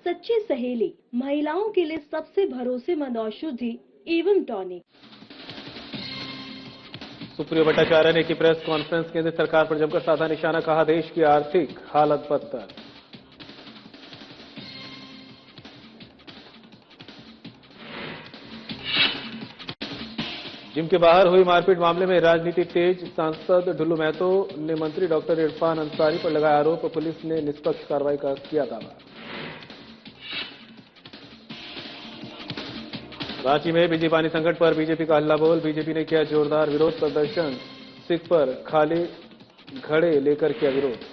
सच्ची सहेली, महिलाओं के लिए सबसे भरोसेमंद औषधि एवं टॉनिक। सुप्रियो भट्टाचार्य ने की प्रेस कॉन्फ्रेंस, केंद्र सरकार पर जमकर साधा निशाना, कहा देश की आर्थिक हालत बदतर। जिम के बाहर हुई मारपीट मामले में राजनीति तेज, सांसद ढुल्लू महतो ने मंत्री डॉक्टर इरफान अंसारी पर लगाया आरोप, पुलिस ने निष्पक्ष कार्रवाई का किया दावा। रांची में बिजली पानी संकट पर बीजेपी का हल्ला बोल, बीजेपी ने किया जोरदार विरोध प्रदर्शन, सिख पर खाली घड़े लेकर किया विरोध।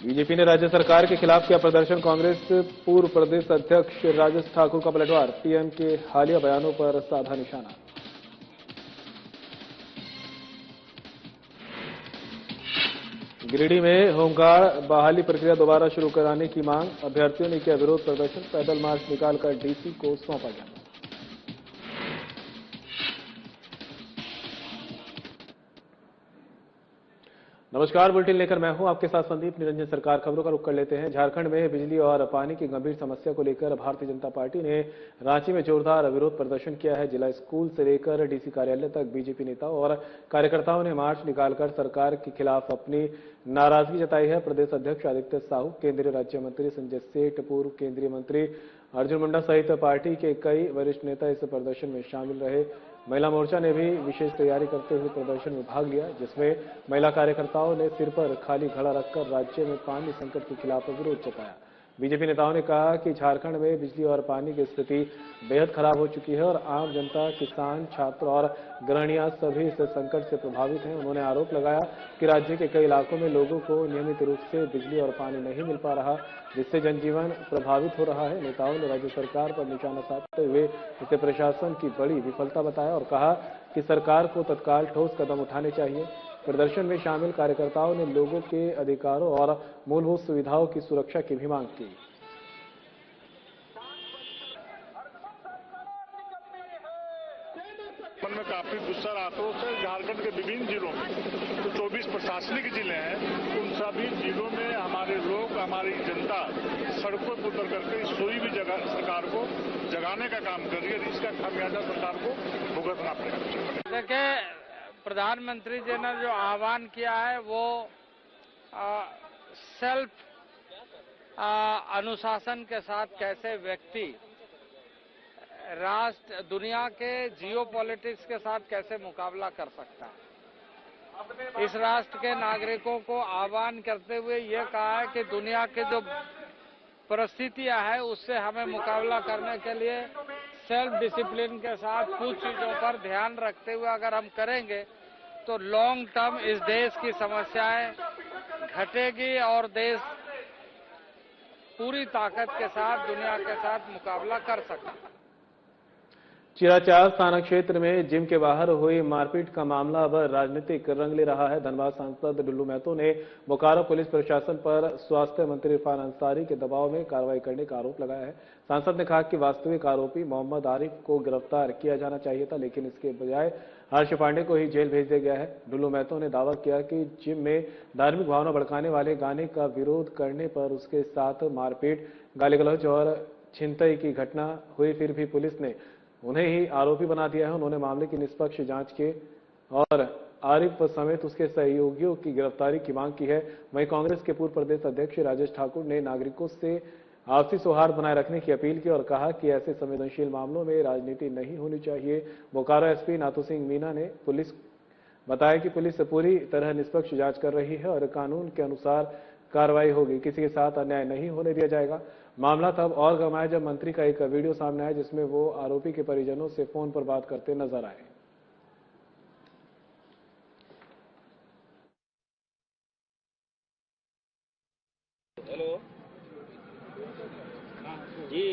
बीजेपी ने राज्य सरकार के खिलाफ किया प्रदर्शन, कांग्रेस पूर्व प्रदेश अध्यक्ष राजेश ठाकुर का पलटवार, पीएम के हालिया बयानों पर साधा निशाना। गिरिडीह में होमगार्ड बहाली प्रक्रिया दोबारा शुरू कराने की मांग, अभ्यर्थियों ने किया विरोध प्रदर्शन, पैदल मार्च निकालकर डीसी को सौंपा गया। नमस्कार, बुलेटिन लेकर मैं हूं आपके साथ संदीप निरंजन। सरकार खबरों का रुख कर लेते हैं। झारखंड में बिजली और पानी की गंभीर समस्या को लेकर भारतीय जनता पार्टी ने रांची में जोरदार विरोध प्रदर्शन किया है। जिला स्कूल से लेकर डीसी कार्यालय तक बीजेपी नेताओं और कार्यकर्ताओं ने मार्च निकालकर सरकार के खिलाफ अपनी नाराजगी जताई है। प्रदेश अध्यक्ष आदित्य साहू, केंद्रीय राज्य मंत्री संजय सेठ, पूर्व केंद्रीय मंत्री अर्जुन मुंडा सहित पार्टी के कई वरिष्ठ नेता इस प्रदर्शन में शामिल रहे। महिला मोर्चा ने भी विशेष तैयारी करते हुए प्रदर्शन में भाग लिया, जिसमें महिला कार्यकर्ताओं ने सिर पर खाली घड़ा रखकर राज्य में पानी संकट के खिलाफ विरोध जताया। बीजेपी नेताओं ने कहा कि झारखंड में बिजली और पानी की स्थिति बेहद खराब हो चुकी है और आम जनता, किसान, छात्र और गृहिणियां सभी इस संकट से प्रभावित हैं। उन्होंने आरोप लगाया कि राज्य के कई इलाकों में लोगों को नियमित रूप से बिजली और पानी नहीं मिल पा रहा, जिससे जनजीवन प्रभावित हो रहा है। नेताओं ने राज्य सरकार पर निशाना साधते हुए इसे प्रशासन की बड़ी विफलता बताया और कहा कि सरकार को तत्काल ठोस कदम उठाने चाहिए। प्रदर्शन में शामिल कार्यकर्ताओं ने लोगों के अधिकारों और मूलभूत सुविधाओं की सुरक्षा की भी मांग की। मन में काफी गुस्सा और आक्रोश है। झारखंड के विभिन्न जिलों में तो 24 प्रशासनिक जिले हैं, उन सभी जिलों में हमारे लोग, हमारी जनता सड़कों पर उतर करके सोई भी जगह सरकार को जगाने का काम कर रही है। इसका खामियाजा सरकार को भुगतना पड़ेगा। देखिए, प्रधानमंत्री जी ने जो आह्वान किया है वो सेल्फ अनुशासन के साथ कैसे व्यक्ति राष्ट्र, दुनिया के जियोपॉलिटिक्स के साथ कैसे मुकाबला कर सकता है, इस राष्ट्र के नागरिकों को आह्वान करते हुए ये कहा है कि दुनिया के जो परिस्थितियां हैं उससे हमें मुकाबला करने के लिए सेल्फ डिसिप्लिन के साथ कुछ चीजों पर ध्यान रखते हुए अगर हम करेंगे तो लॉन्ग टर्म इस देश की समस्याएं घटेगी और देश पूरी ताकत के साथ दुनिया के साथ मुकाबला कर सकता है। चिराचाल थाना क्षेत्र में जिम के बाहर हुई मारपीट का मामला अब राजनीतिक रंग ले रहा है। धनबाद सांसद ढुल्लू महतो ने बोकारो पुलिस प्रशासन पर स्वास्थ्य मंत्री इरफान अंसारी के दबाव में कार्रवाई करने का आरोप लगाया है। सांसद ने कहा कि वास्तविक आरोपी मोहम्मद आरिफ को गिरफ्तार किया जाना चाहिए था, लेकिन इसके बजाय हर्ष पांडे को ही जेल भेज दिया गया है। ढुल्लू महतो ने दावा किया कि जिम में धार्मिक भावना भड़काने वाले गाने का विरोध करने पर उसके साथ मारपीट, गाली गलौज और छिनतई की घटना हुई, फिर भी पुलिस ने उन्हें ही आरोपी बना दिया है। उन्होंने मामले की निष्पक्ष जांच के और आरिफ समेत उसके सहयोगियों की गिरफ्तारी की मांग की है। वहीं कांग्रेस के पूर्व प्रदेश अध्यक्ष राजेश ठाकुर ने नागरिकों से आपसी सौहार्द बनाए रखने की अपील की और कहा कि ऐसे संवेदनशील मामलों में राजनीति नहीं होनी चाहिए। बोकारो एसपी नाथू सिंह मीना ने बताया कि पुलिस पूरी तरह निष्पक्ष जांच कर रही है और कानून के अनुसार कार्रवाई होगी, किसी के साथ अन्याय नहीं होने दिया जाएगा। मामला तब और गरमाया जब मंत्री का एक वीडियो सामने आया जिसमें वो आरोपी के परिजनों से फोन पर बात करते नजर आए। हेलो जी,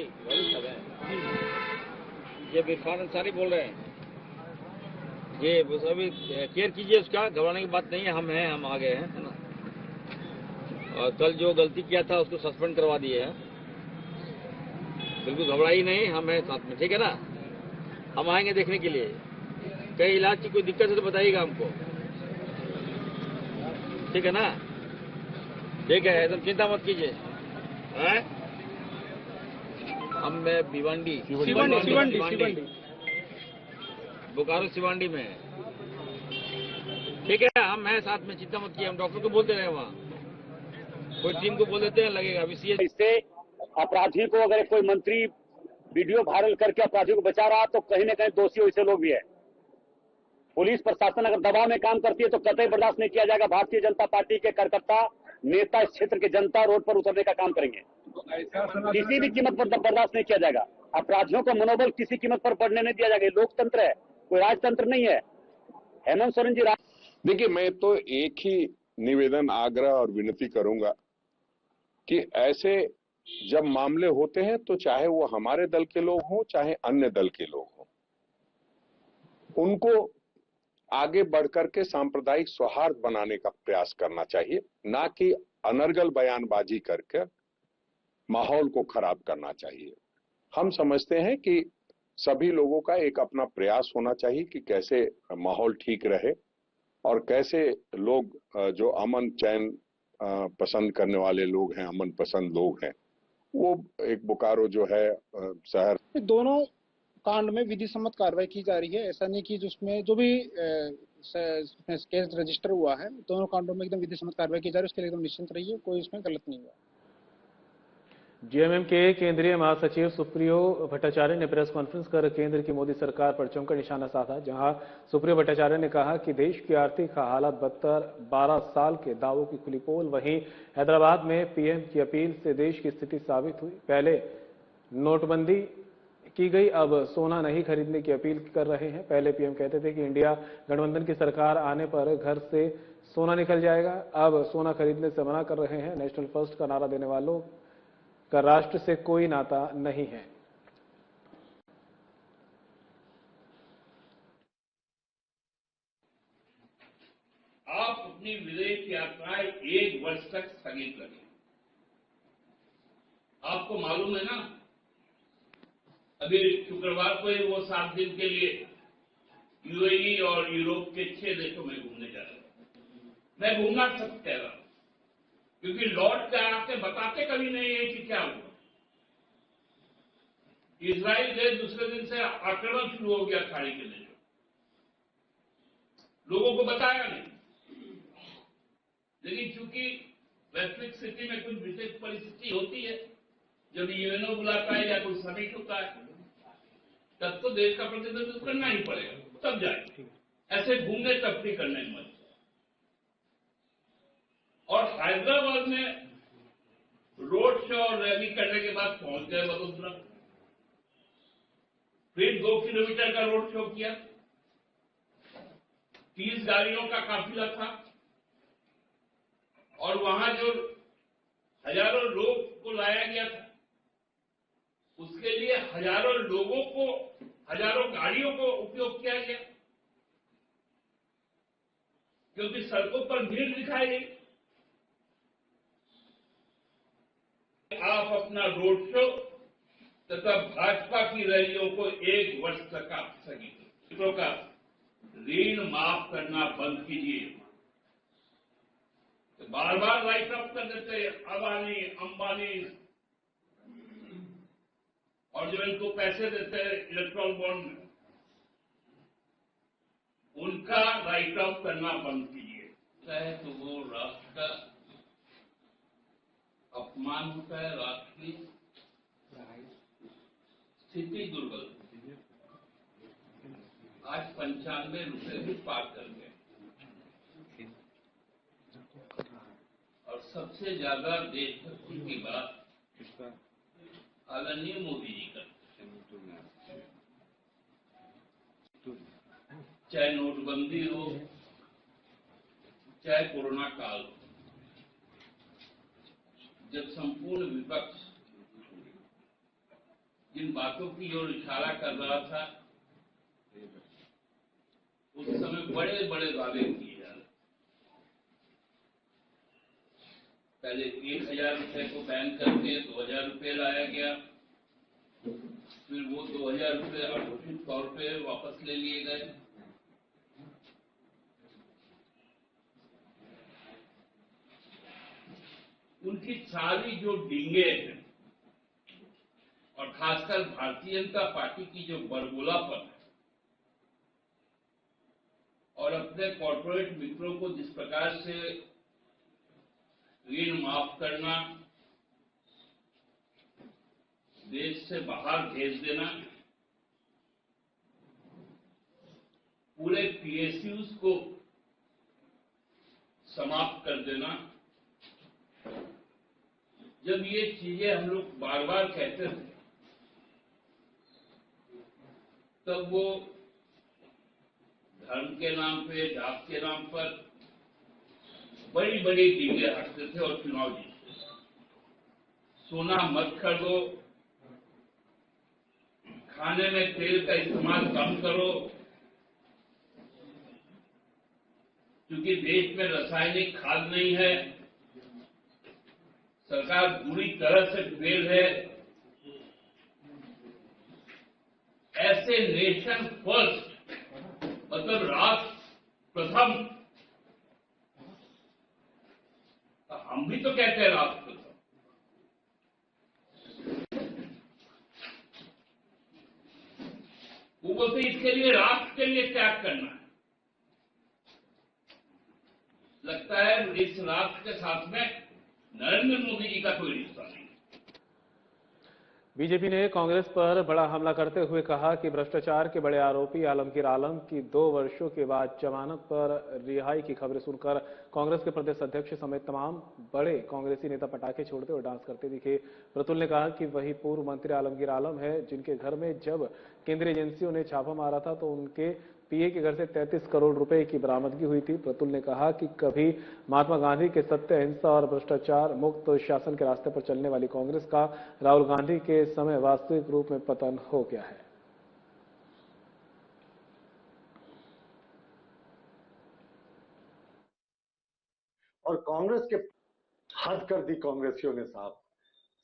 ये इरफान अंसारी बोल रहे हैं जी। बस अभी केयर कीजिए, उसका घबराने की बात नहीं है। हम आ गए हैं, है ना। और कल जो गलती किया था उसको सस्पेंड करवा दिए हैं। बिल्कुल घबराई नहीं, हम हैं साथ में, ठीक है ना। हम आएंगे देखने के लिए। कहीं इलाज की कोई दिक्कत है तो बताइएगा हमको, ठीक है ना। ठीक है, तुम चिंता मत कीजिए। हैं? हम भिवंडी बोकारो सिवांडी में है। ठीक है, हम हैं साथ में, चिंता मत कीजिए। हम डॉक्टर को बोलते रहे, वहाँ कोई टीम को बोल देते हैं, लगेगा अभी सीएच। इससे अपराधी को अगर कोई मंत्री वीडियो वायरल करके अपराधी को बचा रहा तो कहीं न कहीं दोषी वैसे लोग भी है। पुलिस प्रशासन अगर दबाव में काम करती है तो कतई बर्दाश्त नहीं किया जाएगा। भारतीय जनता पार्टी के कार्यकर्ता नेता इस क्षेत्र के जनता रोड पर उतरने का काम करेंगे। किसी भी कीमत पर बर्दाश्त नहीं किया जाएगा। अपराधियों का मनोबल किसी कीमत पर बढ़ने नहीं दिया जाएगा। लोकतंत्र है, कोई राजतंत्र नहीं है। हेमंत सोरेन जी देखिए, मैं तो एक ही निवेदन, आग्रह और विनती करूंगा कि ऐसे जब मामले होते हैं तो चाहे वो हमारे दल के लोग हों चाहे अन्य दल के लोग हों, उनको आगे बढ़कर के सांप्रदायिक सौहार्द बनाने का प्रयास करना चाहिए, ना कि अनर्गल बयानबाजी करके माहौल को खराब करना चाहिए। हम समझते हैं कि सभी लोगों का एक अपना प्रयास होना चाहिए कि कैसे माहौल ठीक रहे और कैसे लोग जो अमन चैन पसंद करने वाले लोग हैं, अमन पसंद लोग हैं, वो एक बोकारो जो है शहर। दोनों कांड में विधि सम्मत कार्रवाई की जा रही है। ऐसा नहीं कि जिसमें जो भी केस रजिस्टर हुआ है, दोनों कांडों में एकदम विधि सम्मत कार्रवाई की जा रही है। उसके लिए एकदम निश्चिंत रहिए, कोई इसमें गलत नहीं हुआ। जेएमएम के केंद्रीय महासचिव सुप्रियो भट्टाचार्य ने प्रेस कॉन्फ्रेंस कर केंद्र की मोदी सरकार पर जमकर निशाना साधा। जहां सुप्रियो भट्टाचार्य ने कहा कि देश की आर्थिक हालत बदतर, 12 साल के दावों की खुली पोल। वहीं हैदराबाद में पीएम की अपील से देश की स्थिति साबित हुई। पहले नोटबंदी की गई, अब सोना नहीं खरीदने की अपील कर रहे हैं। पहले पीएम कहते थे कि इंडिया गठबंधन की सरकार आने पर घर से सोना निकल जाएगा, अब सोना खरीदने से मना कर रहे हैं। नेशनल फर्स्ट का नारा देने वालों का राष्ट्र से कोई नाता नहीं है। आप अपनी विदेश यात्राएं 1 वर्ष तक स्थगित करें। आपको मालूम है ना, अभी शुक्रवार को ही वो 7 दिन के लिए यूएई और यूरोप के 6 देशों में घूमने जा रहे हैं। मैं घूमना सब कह रहा हूं, क्योंकि लौट के आके बताते कभी नहीं है कि क्या हुआ। इजराइल देश दूसरे दिन से आक्रमण शुरू हो गया खाड़ी के देशों, लोगों को बताया नहीं। लेकिन चूंकि वैश्विक स्थिति में कुछ विशेष परिस्थिति होती है, जब यूएनओ बुलाता है या कोई समिट होता है, तब तो देश का प्रतिनिधित्व करना ही पड़ेगा, तब जाए। ऐसे घूमने तफरी करने में मत। और हैदराबाद में रोड शो और रैली करने के बाद पहुंच गए वडोदरा। फिर 2 किलोमीटर का रोड शो किया, 30 गाड़ियों का काफिला था और वहां जो हजारों लोग को लाया गया था, उसके लिए हजारों लोगों को, हजारों गाड़ियों को उपयोग किया गया, क्योंकि सड़कों पर भीड़ दिखाई गई। आप अपना रोड शो तथा भाजपा की रैलियों को 1 वर्ष तक आप स्थगित का ऋण माफ करना बंद कीजिए। तो बार बार राइट अप कर देते अदानी, अंबानी, और जो इनको पैसे देते हैं इलेक्ट्रॉल बॉन्ड में, उनका राइट ऑफ करना बंद कीजिए। चाहे तो वो राष्ट्र का अपमान होता है, राष्ट्र की स्थिति दुर्बल। आज 95 रुपए भी पार कर गए। और सबसे ज्यादा देशभक्ति की बात आदरणीय मोदी जी करते हैं। चाहे नोटबंदी हो, चाहे कोरोना काल हो, जब संपूर्ण विपक्ष जिन बातों की ओर इशारा कर रहा था, उस समय बड़े बड़े वादे किए जा रहे। पहले 1000 रुपए को बैन करके 2000 रुपए लाया गया, फिर वो 2000 रुपए अघोषित तौर पे वापस ले लिए गए। उनकी सारी जो डींगे हैं और खासकर भारतीय जनता पार्टी की जो बरगुलापन है और अपने कॉर्पोरेट मित्रों को जिस प्रकार से ऋण माफ करना, देश से बाहर भेज देना, पूरे पीएसयूज को समाप्त कर देना, जब ये चीजें हम लोग बार बार कहते थे तब वो धर्म के नाम पे, जात के नाम पर बड़ी बड़ी डींगे हटते थे और चुनाव जीतते थे। सोना मत खरीदो, खाने में तेल का इस्तेमाल कम करो, क्योंकि देश में रासायनिक खाद नहीं है, सरकार पूरी तरह से फेल है। ऐसे नेशन फर्स्ट मतलब राष्ट्र प्रथम, हम भी तो कहते हैं राष्ट्र प्रथम, वो बोलते इसके लिए राष्ट्र के लिए त्याग करना है। लगता है इस राष्ट्र के साथ में नरेंद्र मोदी जी का कोई रिश्ता नहीं। बीजेपी ने कांग्रेस पर बड़ा हमला करते हुए कहा कि भ्रष्टाचार के बड़े आरोपी आलमगीर आलम की 2 वर्षों के बाद जमानत पर रिहाई की खबरें सुनकर कांग्रेस के प्रदेश अध्यक्ष समेत तमाम बड़े कांग्रेसी नेता पटाखे छोड़ते और डांस करते दिखे। प्रतुल ने कहा कि वही पूर्व मंत्री आलमगीर आलम है जिनके घर में जब केंद्रीय एजेंसियों ने छापा मारा था तो उनके पीए के घर से 33 करोड़ रुपए की बरामदगी हुई थी। प्रतुल ने कहा कि कभी महात्मा गांधी के सत्य, अहिंसा और भ्रष्टाचार मुक्त शासन के रास्ते पर चलने वाली कांग्रेस का राहुल गांधी के समय वास्तविक रूप में पतन हो गया है। और कांग्रेस के हद कर दी कांग्रेसियों ने साहब।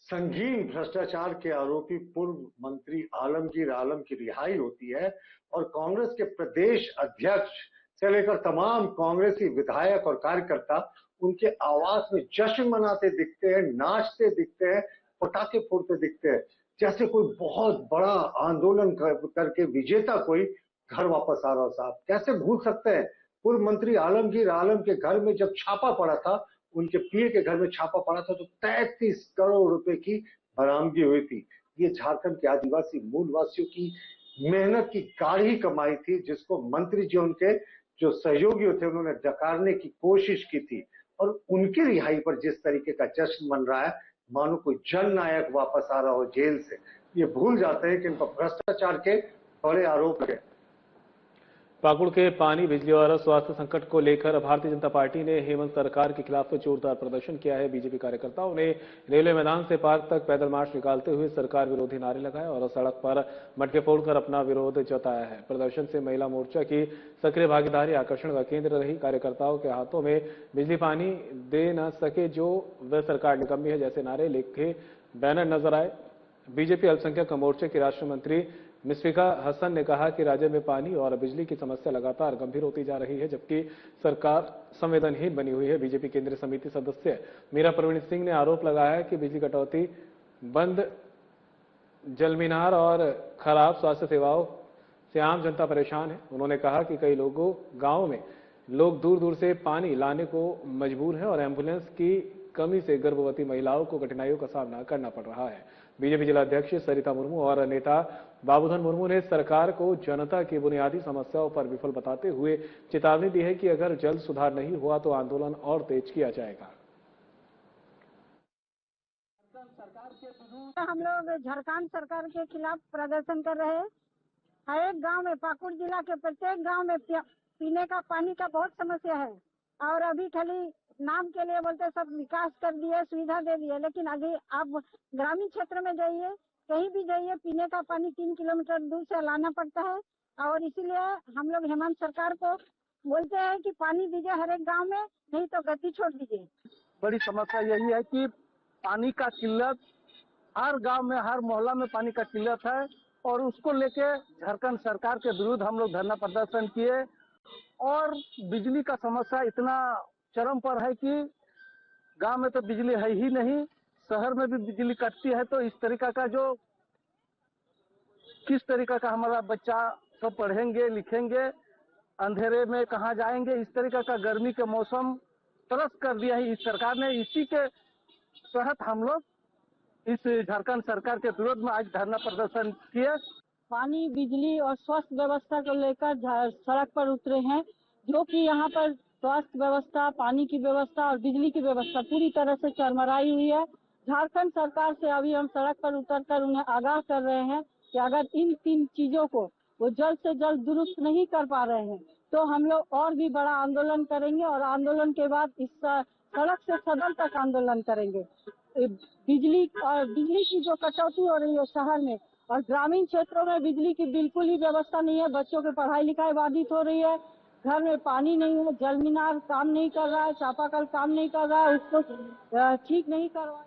संगीन भ्रष्टाचार के आरोपी पूर्व मंत्री आलमगीर आलम की रिहाई होती है और कांग्रेस के प्रदेश अध्यक्ष से लेकर तमाम कांग्रेसी विधायक और कार्यकर्ता उनके आवास में जश्न मनाते दिखते हैं, नाचते दिखते हैं, पटाखे फोड़ते दिखते हैं, जैसे कोई बहुत बड़ा आंदोलन करके विजेता कोई घर वापस आ रहा हो साहब। कैसे भूल सकते हैं पूर्व मंत्री आलमगीर आलम के घर में जब छापा पड़ा था, उनके पीए के घर में छापा पड़ा था तो 33 करोड़ रुपए की बरामदगी हुई थी। ये झारखंड के आदिवासी मूलवासियों की मेहनत की गाढ़ी कमाई थी, जिसको मंत्री जी उनके जो सहयोगी थे उन्होंने डकारने की कोशिश की थी। और उनकी रिहाई पर जिस तरीके का जश्न मन रहा है मानो कोई जननायक वापस आ रहा हो जेल से। ये भूल जाते हैं कि इन पर भ्रष्टाचार के बड़े आरोप है। पाकुड़ के पानी, बिजली और स्वास्थ्य संकट को लेकर भारतीय जनता पार्टी ने हेमंत सरकार के खिलाफ जोरदार प्रदर्शन किया है। बीजेपी कार्यकर्ताओं ने रेलवे मैदान से पार्क तक पैदल मार्च निकालते हुए सरकार विरोधी नारे लगाए और सड़क पर मटके फोड़कर अपना विरोध जताया है। प्रदर्शन से महिला मोर्चा की सक्रिय भागीदारी आकर्षण का केंद्र रही। कार्यकर्ताओं के हाथों में बिजली पानी दे न सके जो वह सरकार निकम्मी है जैसे नारे लिखे बैनर नजर आए। बीजेपी अल्पसंख्यक मोर्चे की राष्ट्रीय मंत्री मिसफिका हसन ने कहा कि राज्य में पानी और बिजली की समस्या लगातार गंभीर होती जा रही है जबकि सरकार संवेदनहीन बनी हुई है। बीजेपी केंद्रीय समिति सदस्य मीरा परवीन सिंह ने आरोप लगाया कि बिजली कटौती, बंद जलमीनार और खराब स्वास्थ्य सेवाओं से आम जनता परेशान है। उन्होंने कहा कि कई गांवों में लोग दूर दूर से पानी लाने को मजबूर हैं और एम्बुलेंस की कमी से गर्भवती महिलाओं को कठिनाइयों का सामना करना पड़ रहा है। बीजेपी जिला अध्यक्ष सरिता मुर्मू और नेता बाबूधन मुर्मू ने सरकार को जनता की बुनियादी समस्याओं पर विफल बताते हुए चेतावनी दी है कि अगर जल्द सुधार नहीं हुआ तो आंदोलन और तेज किया जाएगा। हम लोग झारखंड सरकार के खिलाफ प्रदर्शन कर रहे हैं। हर एक गांव में, पाकुड़ जिला के प्रत्येक गांव में पीने का पानी का बहुत समस्या है और अभी खाली नाम के लिए बोलते सब विकास कर दिए, सुविधा दे दिए, लेकिन अभी आप ग्रामीण क्षेत्र में जाइए, कहीं भी जाइए, पीने का पानी 3 किलोमीटर दूर से लाना पड़ता है। और इसीलिए हम लोग हेमंत सरकार को बोलते हैं कि पानी दीजिए हर एक गांव में, नहीं तो गति छोड़ दीजिए। बड़ी समस्या यही है कि पानी का किल्लत हर गांव में, हर मोहल्ला में पानी का किल्लत है और उसको लेके झारखंड सरकार के विरुद्ध हम लोग धरना प्रदर्शन किए। और बिजली का समस्या इतना चरम पर है कि गांव में तो बिजली है ही नहीं, शहर में भी बिजली कटती है, तो इस तरीका का जो किस तरीका का हमारा बच्चा सब पढ़ेंगे लिखेंगे, अंधेरे में कहाँ जाएंगे, इस तरीका का गर्मी के मौसम त्रस्त कर दिया है इस सरकार ने। इसी के तहत हम लोग इस झारखंड सरकार के विरोध में आज धरना प्रदर्शन किए। पानी, बिजली और स्वास्थ्य व्यवस्था को लेकर सड़क पर उतरे हैं, जो कि यहाँ पर स्वास्थ्य व्यवस्था, पानी की व्यवस्था और बिजली की व्यवस्था पूरी तरह से चरमराई हुई है। झारखंड सरकार से अभी हम सड़क पर उतरकर उन्हें आगाह कर रहे हैं कि अगर इन 3 चीजों को वो जल्द से जल्द दुरुस्त नहीं कर पा रहे हैं तो हम लोग और भी बड़ा आंदोलन करेंगे और आंदोलन के बाद इस सड़क से सदन तक आंदोलन करेंगे। बिजली की जो कटौती हो रही है शहर में और ग्रामीण क्षेत्रों में बिजली की बिल्कुल ही व्यवस्था नहीं है, बच्चों की पढ़ाई लिखाई बाधित हो रही है, घर में पानी नहीं है, जल मीनार काम नहीं कर रहा है, चापाकल काम नहीं कर रहा है, उसको ठीक नहीं करवा।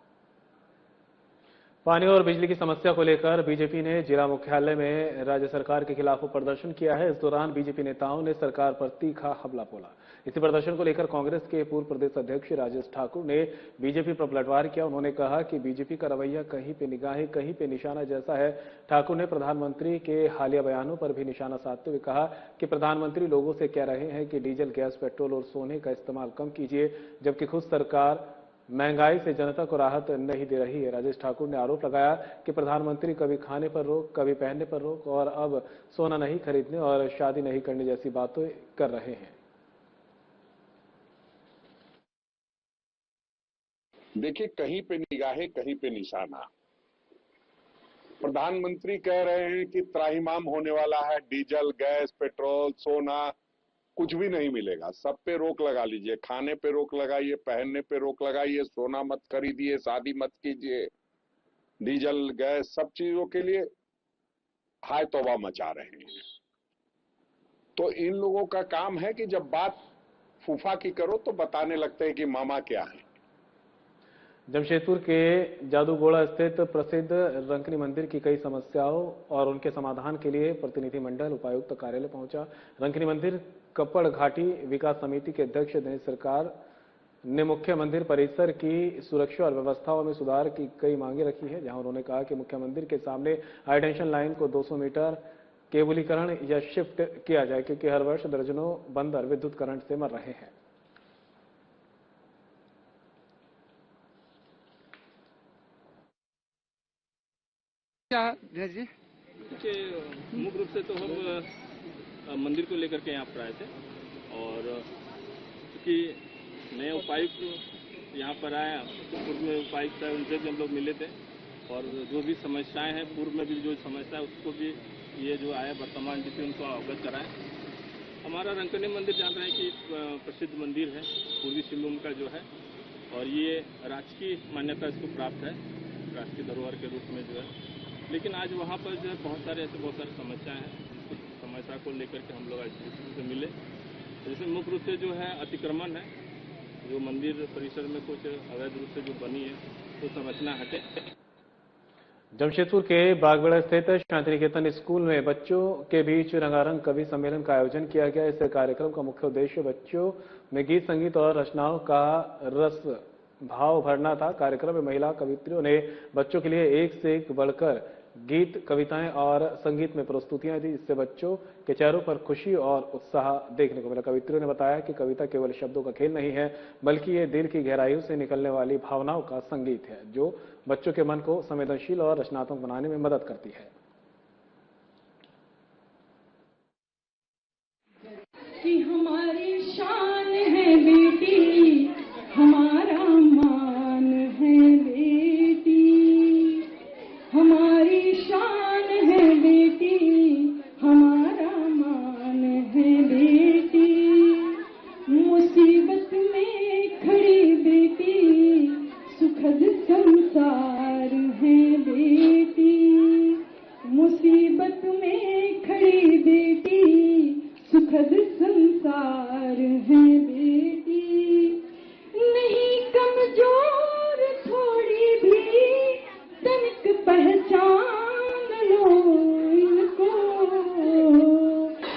पानी और बिजली की समस्या को लेकर बीजेपी ने जिला मुख्यालय में राज्य सरकार के खिलाफ प्रदर्शन किया है। इस दौरान बीजेपी नेताओं ने सरकार पर तीखा हमला बोला। इसी प्रदर्शन को लेकर कांग्रेस के पूर्व प्रदेश अध्यक्ष राजेश ठाकुर ने बीजेपी पर पलटवार किया। उन्होंने कहा कि बीजेपी का रवैया कहीं पे निगाहें कहीं पे निशाना जैसा है। ठाकुर ने प्रधानमंत्री के हालिया बयानों पर भी निशाना साधते हुए कहा कि प्रधानमंत्री लोगों से कह रहे हैं कि डीजल, गैस, पेट्रोल और सोने का इस्तेमाल कम कीजिए, जबकि खुद सरकार महंगाई से जनता को राहत नहीं दे रही है। राजेश ठाकुर ने आरोप लगाया कि प्रधानमंत्री कभी खाने पर रोक, कभी पहनने पर रोक और अब सोना नहीं खरीदने और शादी नहीं करने जैसी बातें कर रहे हैं। देखिए, कहीं पे निगाहें कहीं पे निशाना। प्रधानमंत्री कह रहे हैं कि त्राहिमाम होने वाला है, डीजल, गैस, पेट्रोल, सोना कुछ भी नहीं मिलेगा, सब पे रोक लगा लीजिए, खाने पे रोक लगाइए, पहनने पे रोक लगाइए, सोना मत खरीदिए, शादी मत कीजिए, डीजल, गैस सब चीजों के लिए हाय तौबा मचा रहे हैं। तो इन लोगों का काम है कि जब बात फूफा की करो तो बताने लगते हैं कि मामा क्या है। जमशेदपुर के जादूगोड़ा स्थित प्रसिद्ध रंकनी मंदिर की कई समस्याओं और उनके समाधान के लिए प्रतिनिधिमंडल उपायुक्त कार्यालय पहुंचा। रंकनी मंदिर कप्पड़ घाटी विकास समिति के अध्यक्ष दिनेश सरकार ने मुख्य मंदिर परिसर की सुरक्षा और व्यवस्थाओं में सुधार की कई मांगे रखी है, जहां उन्होंने कहा कि मुख्य मंदिर के सामने हाईटेंशन लाइन को 200 मीटर केबलीकरण या शिफ्ट किया जाए, क्योंकि हर वर्ष दर्जनों बंदर विद्युत करंट से मर रहे हैं। जी मुख्य रूप से तो हम मंदिर को लेकर के यहाँ पर आए थे और क्योंकि नए उपायुक्त यहाँ पर आए, पूर्व में उपायुक्त है उनसे भी हम लोग मिले थे और जो भी समस्याएं हैं, पूर्व में भी जो समस्या है उसको भी ये जो आया वर्तमान जिसे उनको अवगत कराएं। हमारा रंकनी मंदिर जान रहे हैं कि प्रसिद्ध मंदिर है, पूर्वी सिंहभूम का जो है, और ये राजकीय मान्यता इसको प्राप्त है, राष्ट्रीय धरोहर के रूप में जो है। लेकिन आज वहाँ पर जो है बहुत सारी समस्याएं हैं, जिस समस्या को लेकर के हम लोग आज से मिले। जैसे मुख्य रूप से जो है अतिक्रमण है, जो मंदिर परिसर में कुछ अवैध रूप से जो बनी है वो संरचना हटे। जमशेदपुर के बागबेड़ा स्थित शांति निकेतन स्कूल में बच्चों के बीच रंगारंग कवि सम्मेलन का आयोजन किया गया। इस कार्यक्रम का मुख्य उद्देश्य बच्चों में गीत, संगीत और रचनाओं का रस भाव भरना था। कार्यक्रम में महिला कवित्रियों ने बच्चों के लिए एक से एक बढ़कर गीत, कविताएं और संगीत में प्रस्तुतियां दी, जिससे बच्चों के चेहरों पर खुशी और उत्साह देखने को मिला। कवित्रियों ने बताया कि कविता केवल शब्दों का खेल नहीं है, बल्कि ये दिल की गहराइयों से निकलने वाली भावनाओं का संगीत है, जो बच्चों के मन को संवेदनशील और रचनात्मक बनाने में मदद करती है। कि हमारी शान है बेटी, हमारा मान है बेटी, हमारी शान है बेटी, हमारा मान है बेटी, मुसीबत में खड़ी बेटी, सुखद संसार है बेटी, मुसीबत में खड़ी बेटी, सुखद संसार है बेटी, नहीं कमजोर थोड़ी भी तनिक पहचान लो इनको।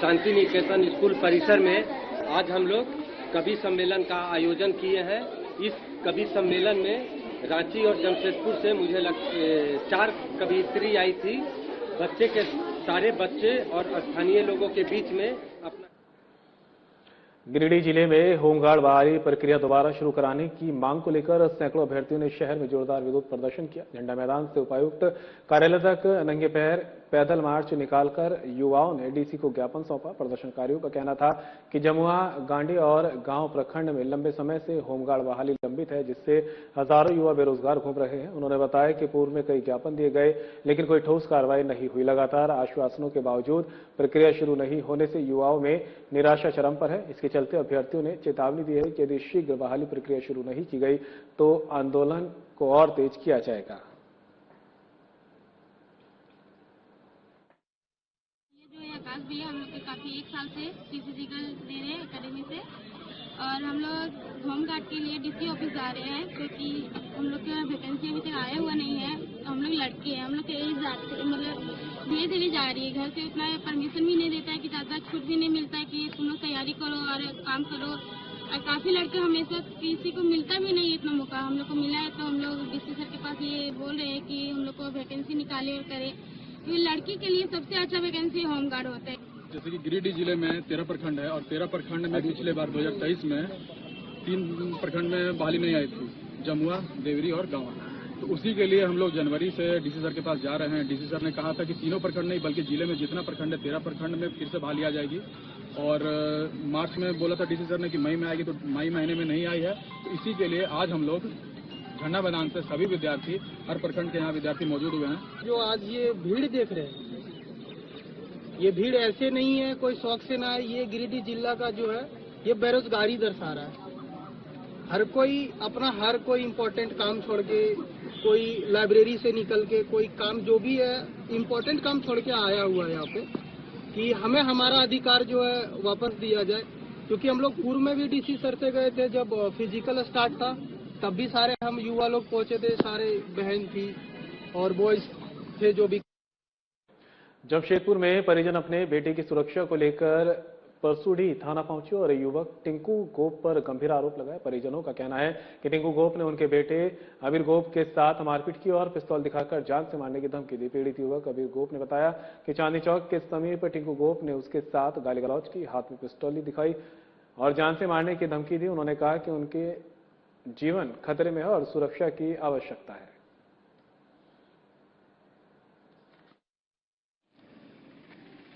शांति निकेतन स्कूल परिसर में आज हम लोग कवि सम्मेलन का आयोजन किए हैं। इस कवि सम्मेलन में रांची और जमशेदपुर से मुझे 4 कवियत्री आई थी। बच्चे के सारे बच्चे और स्थानीय लोगों के बीच में अपना। गिरिडीह जिले में होमगार्ड बहाली प्रक्रिया दोबारा शुरू कराने की मांग को लेकर सैकड़ों अभ्यर्थियों ने शहर में जोरदार विरोध प्रदर्शन किया। झंडा मैदान से उपायुक्त कार्यालय तक नंगे पैर पैदल मार्च निकालकर युवाओं ने डीसी को ज्ञापन सौंपा। प्रदर्शनकारियों का कहना था कि जमुआ, गांडी और गांव प्रखंड में लंबे समय से होमगार्ड बहाली लंबित है, जिससे हजारों युवा बेरोजगार घूम रहे हैं। उन्होंने बताया कि पूर्व में कई ज्ञापन दिए गए, लेकिन कोई ठोस कार्रवाई नहीं हुई। लगातार आश्वासनों के बावजूद प्रक्रिया शुरू नहीं होने से युवाओं में निराशा चरम पर है। इसके चलते अभ्यर्थियों ने चेतावनी दी है कि यदि शीघ्र बहाली प्रक्रिया शुरू नहीं की गई तो आंदोलन को और तेज किया जाएगा। आकाश भैया हम लोग के काफी 1 साल से फिजिकल दे रहे हैं एकेडमी से, और हम लोग होमगार्ड के लिए डीसी ऑफिस जा रहे हैं क्योंकि हम लोग का वैकेंसी अभी तक आया हुआ नहीं है। हम लोग लड़के हैं, हम लोग के एज मतलब धीरे धीरे जा रही है। घर से उतना परमिशन भी नहीं देता है कि ज़्यादा छूट भी नहीं मिलता है कि तुम लोग तैयारी करो और काम करो। और काफ़ी लड़के हमेशा किसी को मिलता भी नहीं इतना मौका, हम लोग को मिला है तो हम लोग डीसी सर के पास ये बोल रहे हैं कि हम लोग को वैकेंसी निकाले और करें। तो लड़की के लिए सबसे अच्छा वैकेंसी होमगार्ड होता है। जैसे कि गिरिडीह जिले में 13 प्रखंड है और 13 प्रखंड में पिछले बार 2023 में 3 प्रखंड में बहाली नहीं आई थी, जमुआ, देवरी और गाँव। तो उसी के लिए हम लोग जनवरी से डीसी सर के पास जा रहे हैं। डीसी सर ने कहा था कि तीनों प्रखंड नहीं बल्कि जिले में जितना प्रखंड है 13 प्रखंड में फिर से बहाली आ जाएगी। और मार्च में बोला था डीसी सर ने कि मई में आएगी, तो मई महीने में नहीं आई है। तो इसी के लिए आज हम लोग झंडा मैदान से सभी विद्यार्थी, हर प्रखंड के यहाँ विद्यार्थी मौजूद हुए हैं। जो आज ये भीड़ देख रहे हैं, ये भीड़ ऐसे नहीं है कोई शौक से ना है। ये गिरिडीह जिला का जो है ये बेरोजगारी दर्शा रहा है। हर कोई इम्पोर्टेंट काम छोड़ के, कोई लाइब्रेरी से निकल के, कोई काम जो भी है इम्पोर्टेंट काम छोड़ के आया हुआ है यहाँ पे कि हमें हमारा अधिकार जो है वापस दिया जाए। क्योंकि हम लोग पूर्व में भी डीसी सर से गए थे जब फिजिकल स्टार्ट था, तब भी सारे हम युवा लोग पहुंचे थे, सारे बहन थी और बॉयज थे जो भी। जमशेदपुर में परिजन अपने बेटे की सुरक्षा को लेकर परसूडी थाना पहुंचे और युवक टिंकू गोप पर गंभीर आरोप लगाए। परिजनों का कहना है कि टिंकू गोप ने उनके बेटे अबीर गोप के साथ मारपीट की और पिस्तौल दिखाकर जान से मारने की धमकी दी। पीड़ित युवक अबीर गोप ने बताया कि चांदनी चौक के समीप टिंकू गोप ने उसके साथ गाली गलौज की, हाथ में पिस्तौल दिखाई और जान से मारने की धमकी दी। उन्होंने कहा कि उनके जीवन खतरे में है और सुरक्षा की आवश्यकता है।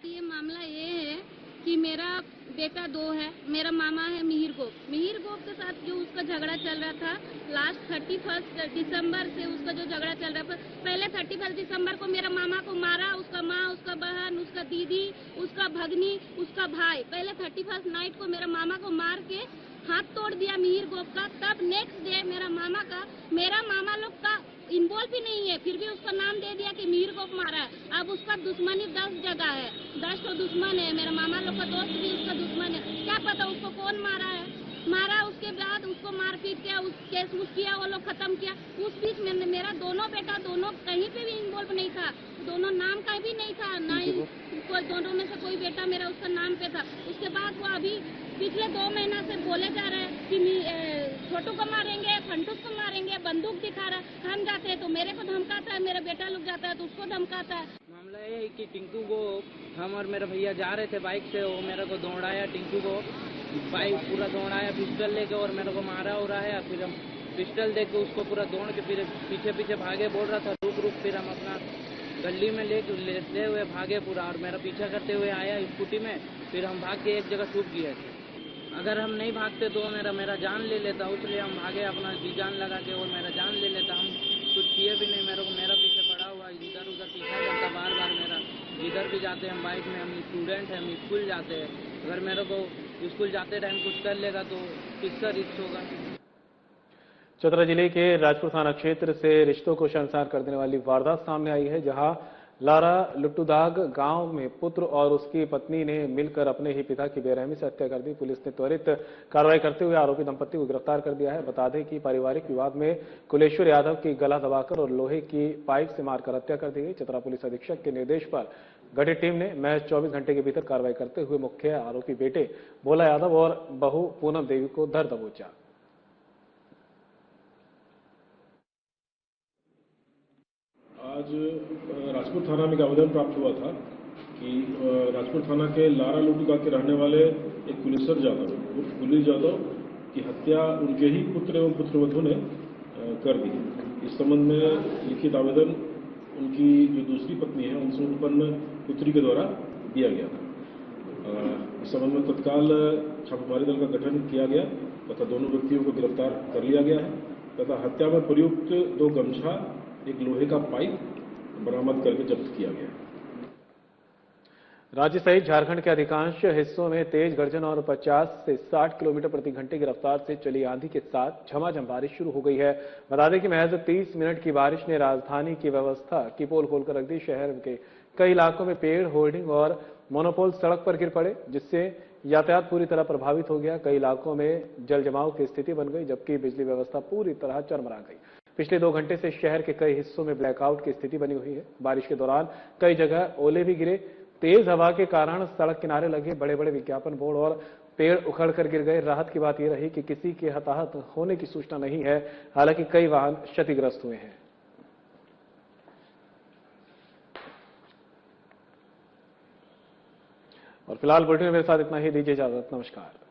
ये मामला ये है कि मेरा बेटा 2 है, मेरा मामा है मिहिर गोप के साथ जो उसका झगड़ा चल रहा था लास्ट 31 दिसंबर से उसका जो झगड़ा चल रहा था। पहले 31 दिसंबर को मेरा मामा को मारा, उसका माँ, उसका बहन, उसका दीदी, उसका भगनी, उसका भाई। पहले 31 नाइट को मेरा मामा को मार के हाथ तोड़ दिया मिहिर गोप का। तब नेक्स्ट डे मेरा मामा लोग का इन्वॉल्व भी नहीं है, फिर भी उसका नाम दे दिया कि मिहिर गोप मारा है। अब उसका दुश्मनी 10 जगह है, 10 तो दुश्मन है। मेरा मामा लोग का दोस्त भी उसका दुश्मन है। क्या पता उसको कौन मारा है। उसके बाद उसको मारपीट किया, उस केस किया, वो लोग खत्म किया। उस बीच में मेरा दोनों बेटा कहीं पे भी इन्वॉल्व नहीं था, दोनों नाम का भी नहीं था, ना ही कोई दोनों में से कोई बेटा मेरा उसका नाम पे था। उसके बाद वो अभी पिछले 2 महीना से बोले जा रहे हैं कि छोटू को मारेंगे, फंटूस को मारेंगे, बंदूक दिखा रहा है। हम जाते हैं तो मेरे को धमकाता है, मेरा बेटा लोग जाता है तो उसको धमकाता है। मामला ये है कि टिंकू को हम और मेरा भैया जा रहे थे बाइक से, वो मेरे को दौड़ाया, टिंकू को बाइक पूरा दौड़ाया पिस्टल लेके और मेरे को मारा हो रहा है। फिर हम पिस्टल देके उसको पूरा दौड़ के फिर पीछे भागे, बोल रहा था रुक। फिर हम अपना गली में लेते हुए भागे पूरा, और मेरा पीछा करते हुए आया स्कूटी में। फिर हम भाग के एक जगह छुप गए थे। अगर हम नहीं भागते तो मेरा जान ले लेता, इसलिए हम भागे अपना जी जान लगा के और मेरा जान ले लेता। हम कुछ किए भी नहीं, मेरा पीछे पड़ा हुआ इधर उधर पीछा करता बार मेरा। जिधर भी जाते हैं हम बाइक में, हम स्टूडेंट हैं, हम स्कूल जाते हैं। अगर मेरे को स्कूल जाते टाइम कुछ कर लेगा तो किसका रिस्क होगा। चतरा जिले के राजपुर थाना क्षेत्र से रिश्तों को शर्मसार कर देने वाली वारदात सामने आई है, जहां लारा लुट्टूदाग गांव में पुत्र और उसकी पत्नी ने मिलकर अपने ही पिता की बेरहमी से हत्या कर दी। पुलिस ने त्वरित कार्रवाई करते हुए आरोपी दंपति को गिरफ्तार कर दिया है। बता दें कि पारिवारिक विवाद में कुलेश्वर यादव की गला दबाकर और लोहे की पाइप से मारकर हत्या कर दी गई। चतरा पुलिस अधीक्षक के निर्देश पर गठित टीम ने महज 24 घंटे के भीतर कार्रवाई करते हुए मुख्य आरोपी बेटे भोला यादव और बहू पूनम देवी को धर दबोचा। आज राजपुर थाना में एक आवेदन प्राप्त हुआ था कि राजपुर थाना के लारा लुटुका के रहने वाले एक कुलेश्वर जाधव उर्फ कुली जाधव की हत्या उनके ही पुत्र एवं पुत्रवधू ने कर दी। इस संबंध में लिखित आवेदन उनकी जो दूसरी पत्नी है उनसे उत्पन्न पुत्री के द्वारा दिया गया था। इस संबंध में तत्काल छापेमारी दल का गठन किया गया तथा दोनों व्यक्तियों को गिरफ्तार कर लिया गया है तथा हत्या में प्रयुक्त 2 गमछा, एक लोहे का पाइप बरामद करके जब्त किया गया। राज्य सहित झारखंड के अधिकांश हिस्सों में तेज गर्जन और 50 से 60 किलोमीटर प्रति घंटे की रफ्तार से चली आंधी के साथ झमाझम बारिश शुरू हो गई है। बता दें कि महज 30 मिनट की बारिश ने राजधानी की व्यवस्था की पोल खोलकर रख दी। शहर के कई इलाकों में पेड़, होर्डिंग और मोनोपोल सड़क पर गिर पड़े, जिससे यातायात पूरी तरह प्रभावित हो गया। कई इलाकों में जल जमाव की स्थिति बन गई, जबकि बिजली व्यवस्था पूरी तरह चरमरा गई। पिछले 2 घंटे से शहर के कई हिस्सों में ब्लैकआउट की स्थिति बनी हुई है। बारिश के दौरान कई जगह ओले भी गिरे। तेज हवा के कारण सड़क किनारे लगे बड़े बड़े विज्ञापन बोर्ड और पेड़ उखड़ कर गिर गए। राहत की बात यह रही कि किसी के हताहत होने की सूचना नहीं है। हालांकि कई वाहन क्षतिग्रस्त हुए हैं। और फिलहाल बुलेटिन में मेरे साथ इतना ही। दीजिए इजाजत। नमस्कार।